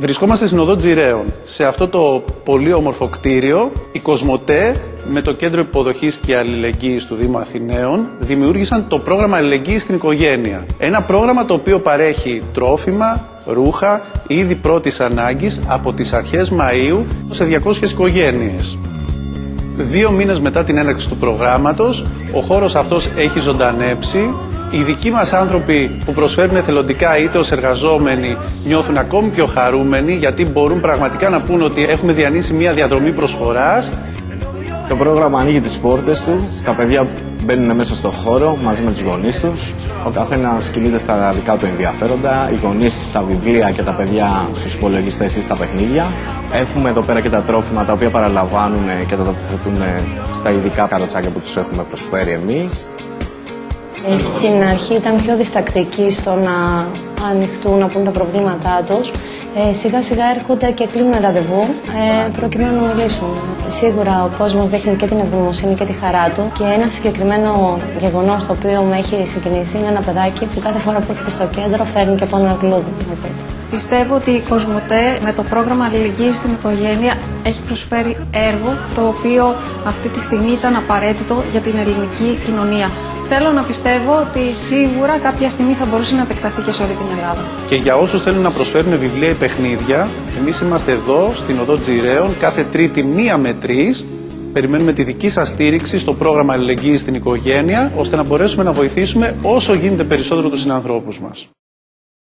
Βρισκόμαστε στην οδό Τζιρέων. Σε αυτό το πολύ όμορφο κτίριο, η Κοσμοτέ με το Κέντρο Υποδοχής και Αλληλεγγύης του Δήμου Αθηναίων δημιούργησαν το πρόγραμμα Αλληλεγγύης στην Οικογένεια. Ένα πρόγραμμα το οποίο παρέχει τρόφιμα, ρούχα, είδη πρώτης ανάγκης από τις αρχές Μαΐου σε 200 οικογένειες. 2 μήνες μετά την έναρξη του προγράμματος, ο χώρος αυτός έχει ζωντανέψει. Οι δικοί μας άνθρωποι που προσφέρουν εθελοντικά είτε ως εργαζόμενοι νιώθουν ακόμη πιο χαρούμενοι, γιατί μπορούν πραγματικά να πούν ότι έχουμε διανύσει μια διαδρομή προσφοράς. Το πρόγραμμα ανοίγει τις πόρτες του, τα παιδιά μπαίνουν μέσα στο χώρο μαζί με τους γονείς τους. Ο καθένας κινείται στα δικά του ενδιαφέροντα, οι γονείς στα βιβλία και τα παιδιά στους υπολογιστές ή στα παιχνίδια. Έχουμε εδώ πέρα και τα τρόφιμα τα οποία παραλαμβάνουν και τα τοποθετούν στα ειδικά καροτσάκια που τους έχουμε προσφέρει εμείς. Στην αρχή ήταν πιο διστακτικοί στο να ανοιχτούν, να πούν τα προβλήματά τους. Σιγά σιγά έρχονται και κλείνουν ραντεβού προκειμένου να μιλήσουν. Σίγουρα ο κόσμος δείχνει και την ευγνωμοσύνη και τη χαρά του και ένα συγκεκριμένο γεγονός το οποίο με έχει συγκινήσει είναι ένα παιδάκι που κάθε φορά που έρχεται στο κέντρο φέρνει και από ένα γλούδι μαζί του. Πιστεύω ότι η Κοσμοτέ με το πρόγραμμα Αλληλεγγύης στην Οικογένεια έχει προσφέρει έργο το οποίο αυτή τη στιγμή ήταν απαραίτητο για την ελληνική κοινωνία. Θέλω να πιστεύω ότι σίγουρα κάποια στιγμή θα μπορούσε να επεκταθεί και σε όλη την Ελλάδα. Και για όσους θέλουν να προσφέρουν βιβλία ή παιχνίδια, εμείς είμαστε εδώ στην οδό Τζιρέων κάθε Τρίτη 1 με 3. Περιμένουμε τη δική σας στήριξη στο πρόγραμμα Αλληλεγγύης στην Οικογένεια, ώστε να μπορέσουμε να βοηθήσουμε όσο γίνεται περισσότερο τους συνανθρώπους μας.